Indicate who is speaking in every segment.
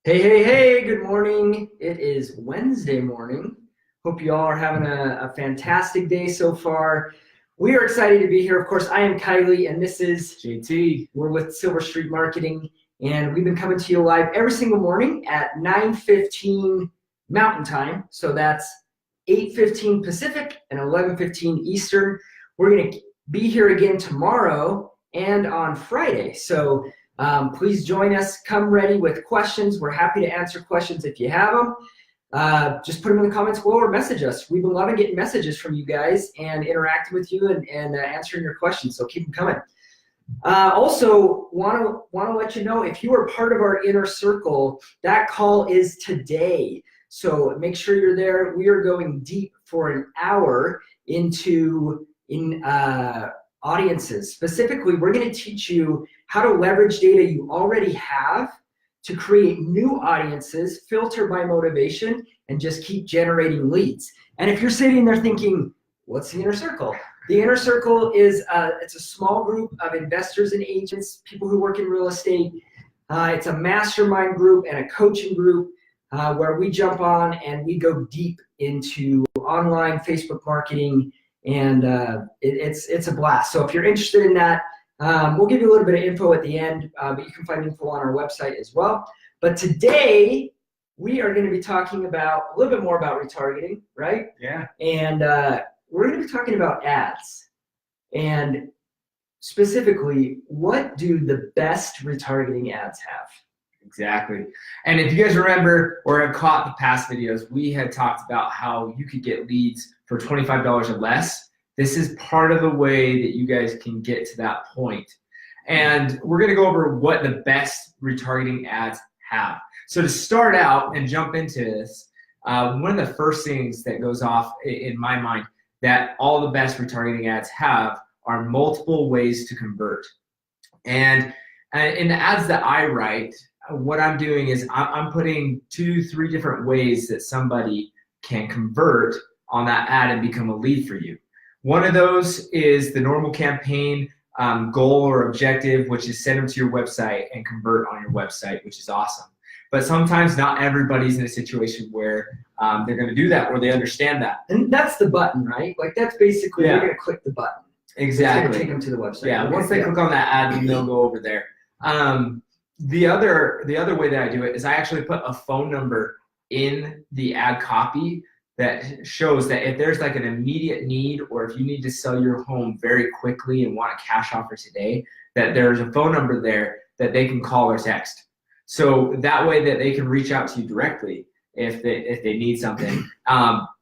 Speaker 1: Hey, good morning. It is Wednesday morning. Hope you all are having a fantastic day so far. We are excited to be here. Of course, I am Kylie, and this is
Speaker 2: JT.
Speaker 1: we're with Silver Street Marketing, and we've been coming to you live every single morning at 9:15 Mountain Time. So that's 8:15 Pacific and 11:15 Eastern. We're going to be here again tomorrow and on Friday. So please join us. Come ready with questions. We're happy to answer questions if you have them. Just put them in the comments below or message us. We've been loving getting messages from you guys and interacting with you and answering your questions. So keep them coming. Also, want to let you know, if you are part of our inner circle, that call is today. So make sure you're there. We are going deep for an hour into audiences. Specifically, we're going to teach you how to leverage data you already have to create new audiences, filter by motivation, and just keep generating leads. And if you're sitting there thinking, what's the inner circle? The inner circle is it's a small group of investors and agents, people who work in real estate. It's a mastermind group and a coaching group where we jump on and we go deep into online Facebook marketing, and it's a blast. So if you're interested in that, we'll give you a little bit of info at the end, but you can find info on our website as well. But today, we are going to be talking about a little bit more about retargeting, right?
Speaker 2: Yeah.
Speaker 1: And we're going to be talking about ads. And specifically, what do the best retargeting ads have?
Speaker 2: Exactly. And if you guys remember or have caught the past videos, we had talked about how you could get leads for $25 or less. This is part of the way that you guys can get to that point. And we're going to go over what the best retargeting ads have. So to start out and jump into this, one of the first things that goes off in my mind that all the best retargeting ads have are multiple ways to convert. And in the ads that I write, what I'm doing is I'm putting 2-3 different ways that somebody can convert on that ad and become a lead for you. One of those is the normal campaign goal or objective, which is send them to your website and convert on your website, which is awesome. But sometimes not everybody's in a situation where they're going to do that or they understand that.
Speaker 1: And that's the button, right? Like that's basically, you're going to click the button.
Speaker 2: Exactly.
Speaker 1: It's going to take them to the website.
Speaker 2: Yeah, once they click on that ad, then they'll go over there. The other way that I do it is I actually put a phone number in the ad copy that shows that if there's like an immediate need or if you need to sell your home very quickly and want a cash offer today, that there's a phone number there that they can call or text. So that way that they can reach out to you directly if they need something.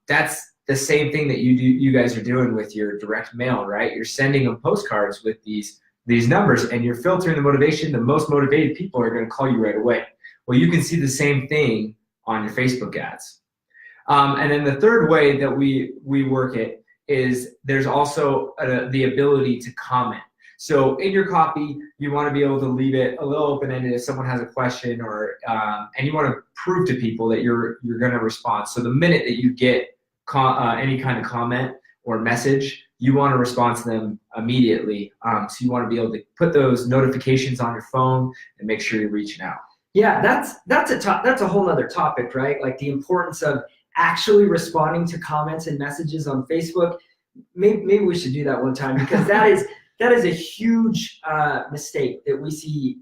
Speaker 2: That's the same thing that you guys are doing with your direct mail, right? You're sending them postcards with these numbers and you're filtering the motivation. The most motivated people are going to call you right away. Well, you can see the same thing on your Facebook ads. And then the third way that we work it is there's also the ability to comment. So in your copy, you want to be able to leave it a little open-ended if someone has a question or and you want to prove to people that you're going to respond. So the minute that you get any kind of comment or message, you want to respond to them immediately. So you want to be able to put those notifications on your phone and make sure you're reaching out.
Speaker 1: Yeah, that's a whole other topic, right? Like the importance of actually responding to comments and messages on Facebook. Maybe we should do that one time, because that is a huge mistake that we see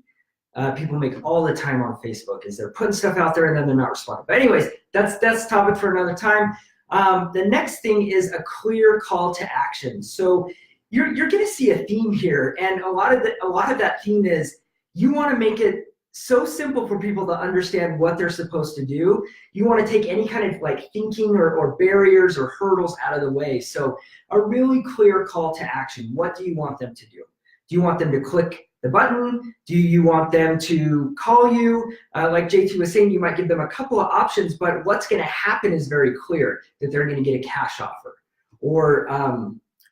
Speaker 1: people make all the time on Facebook, is they're putting stuff out there and then they're not responding. But anyways, that's a topic for another time. The next thing is a clear call to action. So you're going to see a theme here, and a lot of that theme is you want to make it so simple for people to understand what they're supposed to do. You want to take any kind of like thinking or barriers or hurdles out of the way. So a really clear call to action. What do you want them to do? Do you want them to click the button? Do you want them to call you? Like JT was saying, you might give them a couple of options, but what's going to happen is very clear, that they're going to get a cash offer or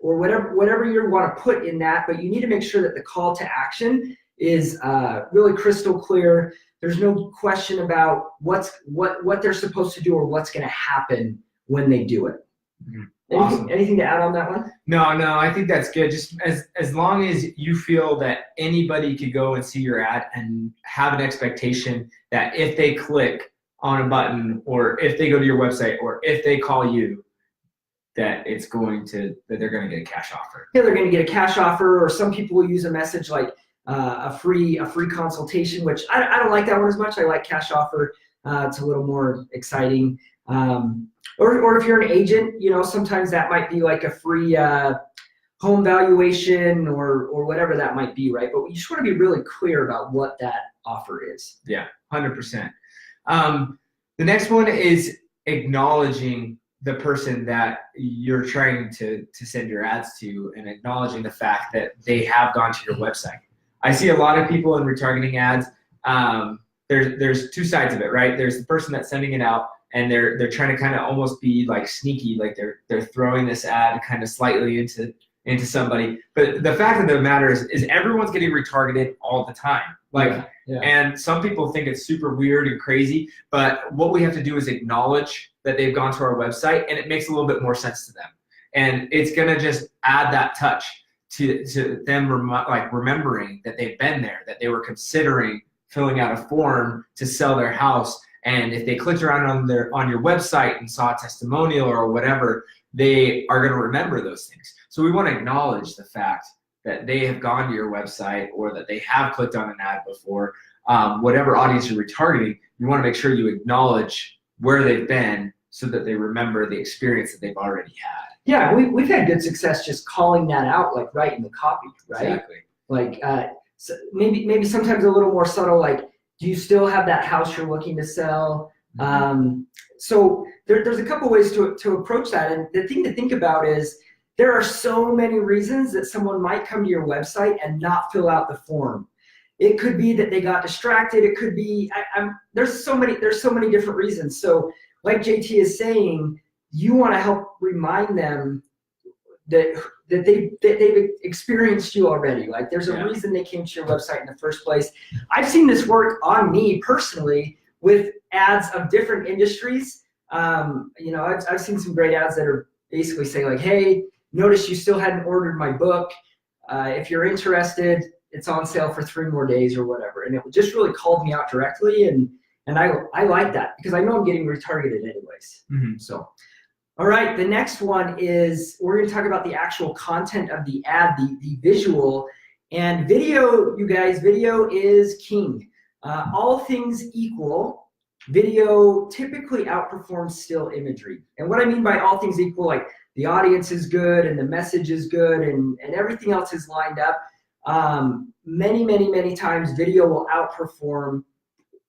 Speaker 1: whatever you want to put in that. But you need to make sure that the call to action is really crystal clear. There's no question about what they're supposed to do or what's going to happen when they do it.
Speaker 2: Awesome.
Speaker 1: Anything to add on that one?
Speaker 2: No, I think that's good. Just as long as you feel that anybody could go and see your ad and have an expectation that if they click on a button or if they go to your website or if they call you, that they're going to get a cash offer.
Speaker 1: Yeah, they're going to get a cash offer, or some people will use a message like a free consultation, which I don't like that one as much. I like cash offer. It's a little more exciting. Or if you're an agent, sometimes that might be like a free home valuation or whatever that might be, right? But you just want to be really clear about what that offer is.
Speaker 2: Yeah, 100%. The next one is acknowledging the person that you're trying to send your ads to and acknowledging the fact that they have gone to your website. I see a lot of people in retargeting ads. There's two sides of it, right? There's the person that's sending it out, and they're trying to kind of almost be like sneaky, like they're throwing this ad kind of slightly into somebody. But the fact of the matter is everyone's getting retargeted all the time.
Speaker 1: Yeah.
Speaker 2: And some people think it's super weird and crazy, but what we have to do is acknowledge that they've gone to our website, and it makes a little bit more sense to them. And it's gonna just add that touch to them remembering that they've been there, that they were considering filling out a form to sell their house. And if they clicked around on your website and saw a testimonial or whatever, they are going to remember those things. So we want to acknowledge the fact that they have gone to your website or that they have clicked on an ad before. Whatever audience you're retargeting, you want to make sure you acknowledge where they've been so that they remember the experience that they've already had.
Speaker 1: Yeah, we've had good success just calling that out, like right in the copy, right?
Speaker 2: Exactly.
Speaker 1: Like so maybe sometimes a little more subtle, like, do you still have that house you're looking to sell? So there's a couple ways to approach that. And the thing to think about is there are so many reasons that someone might come to your website and not fill out the form. It could be that they got distracted. It could be there's so many different reasons. So like JT is saying, you want to help remind them that they've experienced you already. Like there's a reason they came to your website in the first place. I've seen this work on me personally with ads of different industries. I've seen some great ads that are basically saying like, hey, notice you still hadn't ordered my book. If you're interested, it's on sale for 3 more days or whatever. And it just really called me out directly. And I like that because I know I'm getting retargeted anyways. So. All right, the next one is we're going to talk about the actual content of the ad, the visual. And video, you guys, video is king. All things equal, video typically outperforms still imagery. And what I mean by all things equal, like the audience is good and the message is good and everything else is lined up. Many times video will outperform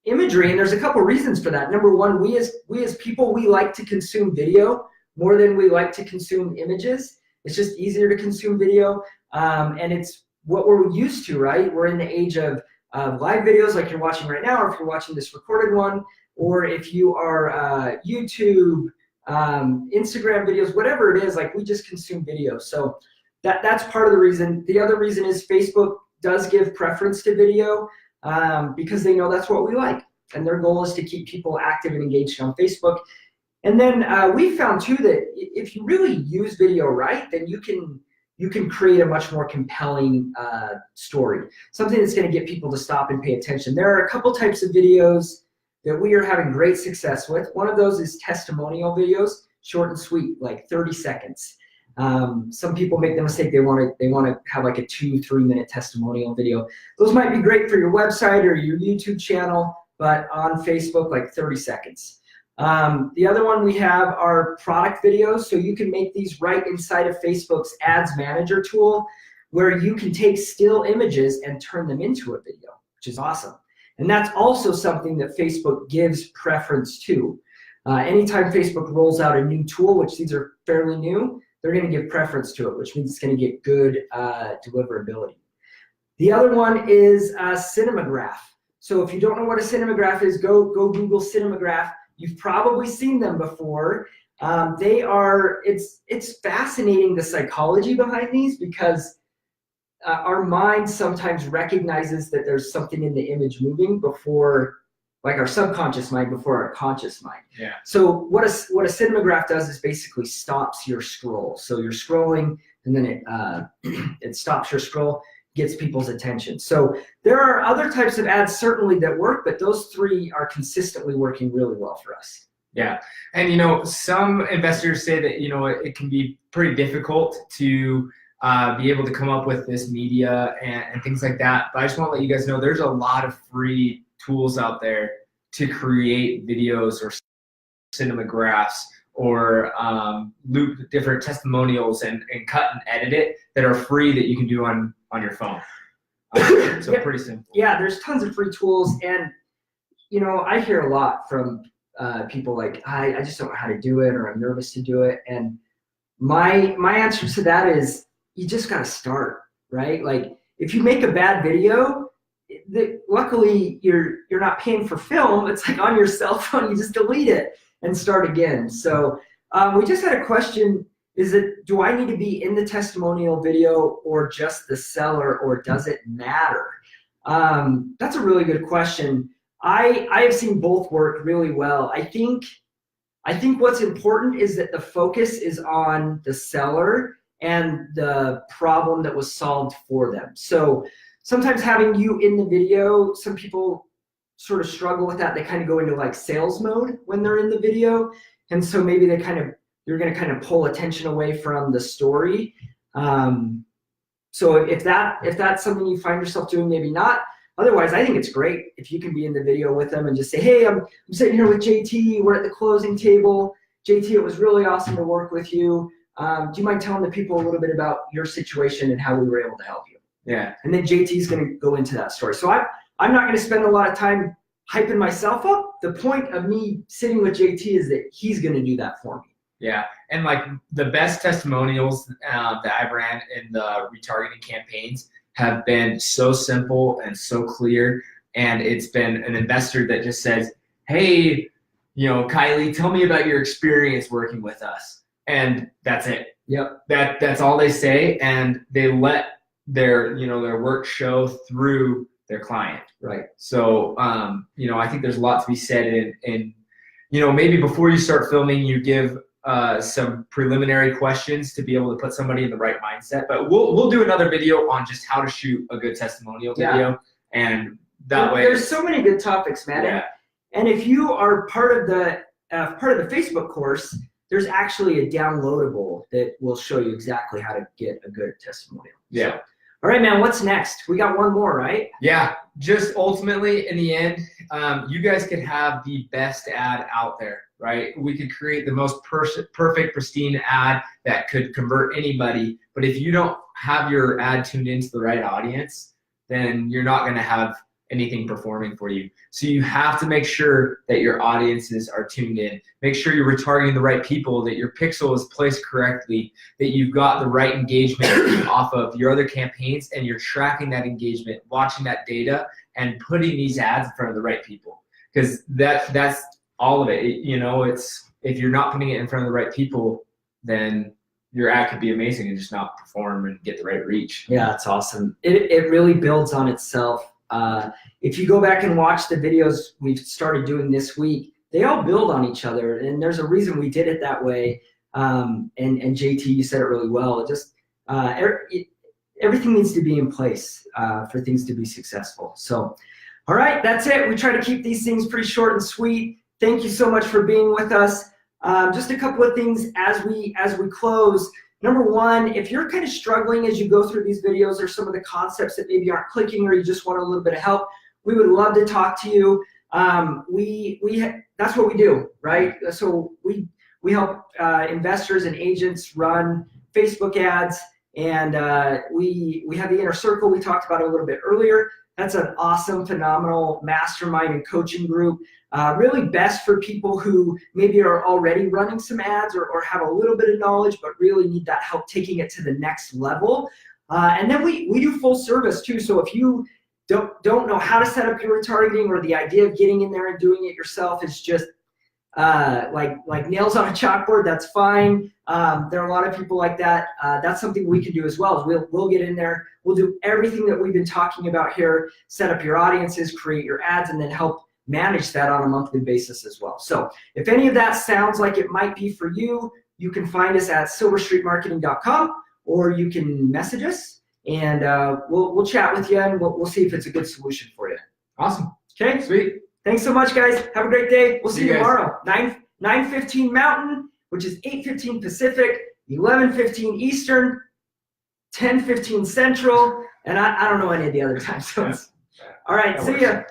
Speaker 1: imagery, and there's a couple reasons for that. Number one, we as people, we like to consume video more than we like to consume images. It's just easier to consume video, and it's what we're used to, right? We're in the age of live videos like you're watching right now, or if you're watching this recorded one, or if you are YouTube, Instagram videos, whatever it is, like we just consume video. So that's part of the reason. The other reason is Facebook does give preference to video because they know that's what we like. And their goal is to keep people active and engaged on Facebook. And then we found too that if you really use video right, then you can create a much more compelling story, something that's going to get people to stop and pay attention. There are a couple types of videos that we are having great success with. One of those is testimonial videos, short and sweet, like 30 seconds. Some people make the mistake they want to have like a 2-3 minute testimonial video. Those might be great for your website or your YouTube channel, but on Facebook, like 30 seconds. The other one we have are product videos. So you can make these right inside of Facebook's Ads Manager tool, where you can take still images and turn them into a video, which is awesome. And that's also something that Facebook gives preference to. Anytime Facebook rolls out a new tool, which these are fairly new, they're going to give preference to it, which means it's going to get good deliverability. The other one is Cinemagraph. So if you don't know what a Cinemagraph is, go Google Cinemagraph. You've probably seen them before. It's fascinating, the psychology behind these, because our mind sometimes recognizes that there's something in the image moving before like our subconscious mind before our conscious mind.
Speaker 2: Yeah.
Speaker 1: So what a Cinemagraph does is basically stops your scroll. So you're scrolling, and then it stops your scroll, gets people's attention. So there are other types of ads certainly that work, but those three are consistently working really well for us.
Speaker 2: Yeah, and some investors say that it can be pretty difficult to be able to come up with this media and things like that. But I just want to let you guys know there's a lot of free tools out there to create videos or cinemagraphs or loop different testimonials and cut and edit it that are free that you can do on your phone. So
Speaker 1: yeah.
Speaker 2: Pretty simple.
Speaker 1: Yeah, there's tons of free tools, and I hear a lot from people like, I just don't know how to do it, or I'm nervous to do it. And my answer to that is you just got to start, right? Like if you make a bad video, luckily you're not paying for film. It's like on your cell phone, you just delete it and start again. So we just had a question. Do I need to be in the testimonial video or just the seller, or does it matter? That's a really good question. I have seen both work really well. I think what's important is that the focus is on the seller and the problem that was solved for them. So sometimes having you in the video, some people sort of struggle with that. They kind of go into like sales mode when they're in the video. And so maybe you're going to kind of pull attention away from the story. So if that's something you find yourself doing, maybe not. Otherwise, I think it's great if you can be in the video with them and just say, hey, I'm sitting here with JT. We're at the closing table. JT, it was really awesome to work with you. Do you mind telling the people a little bit about your situation and how we were able to help you?
Speaker 2: Yeah.
Speaker 1: And then JT's going to go into that story. So I'm not going to spend a lot of time hyping myself up. The point of me sitting with JT is that he's going to do that for me.
Speaker 2: Yeah, and like the best testimonials that I've ran in the retargeting campaigns have been so simple and so clear, and it's been an investor that just says, hey, Kylie, tell me about your experience working with us, and that's it.
Speaker 1: Yep.
Speaker 2: That's all they say, and they let their work show through their client.
Speaker 1: Right.
Speaker 2: So I think there's a lot to be said in maybe before you start filming, you give some preliminary questions to be able to put somebody in the right mindset. But we'll do another video on just how to shoot a good testimonial video, and that way.
Speaker 1: There's so many good topics, man.
Speaker 2: Yeah.
Speaker 1: And if you are part of the Facebook course, there's actually a downloadable that will show you exactly how to get a good testimonial.
Speaker 2: Yeah.
Speaker 1: So, all right, man. What's next? We got one more, right?
Speaker 2: Yeah. Just ultimately, in the end, you guys could have the best ad out there. Right? We could create the most perfect, pristine ad that could convert anybody. But if you don't have your ad tuned into the right audience, then you're not going to have anything performing for you. So you have to make sure that your audiences are tuned in. Make sure you're retargeting the right people, that your pixel is placed correctly, that you've got the right engagement off of your other campaigns, and you're tracking that engagement, watching that data, and putting these ads in front of the right people. Because that's all of it. It's if you're not putting it in front of the right people, then your ad could be amazing and just not perform and get the right reach.
Speaker 1: Yeah, it's awesome. It really builds on itself. If you go back and watch the videos we've started doing this week, they all build on each other, and there's a reason we did it that way. And JT, you said it really well. It just everything needs to be in place for things to be successful. So, all right, that's it. We try to keep these things pretty short and sweet. Thank you so much for being with us. Just a couple of things as we close. Number one, if you're kind of struggling as you go through these videos, or some of the concepts that maybe aren't clicking, or you just want a little bit of help, we would love to talk to you. That's what we do, right? So we help investors and agents run Facebook ads, and we have the Inner Circle we talked about a little bit earlier. That's an awesome, phenomenal mastermind and coaching group. Really best for people who maybe are already running some ads or have a little bit of knowledge, but really need that help taking it to the next level. And then we do full service too. So if you don't know how to set up your retargeting, or the idea of getting in there and doing it yourself is just like nails on a chalkboard, that's fine. There are a lot of people like that. That's something we can do as well. We'll get in there. We'll do everything that we've been talking about here, set up your audiences, create your ads, and then help manage that on a monthly basis as well. So if any of that sounds like it might be for you, you can find us at silverstreetmarketing.com, or you can message us, and we'll chat with you, and we'll see if it's a good solution for you.
Speaker 2: Awesome.
Speaker 1: Okay?
Speaker 2: Sweet.
Speaker 1: Thanks so much, guys. Have a great day. We'll see you
Speaker 2: guys
Speaker 1: tomorrow. 9:15 Mountain, which is 8:15 Pacific, 11:15 Eastern, 10:15 Central, and I don't know any of the other time zones. All right,
Speaker 2: That
Speaker 1: see
Speaker 2: works.
Speaker 1: ya.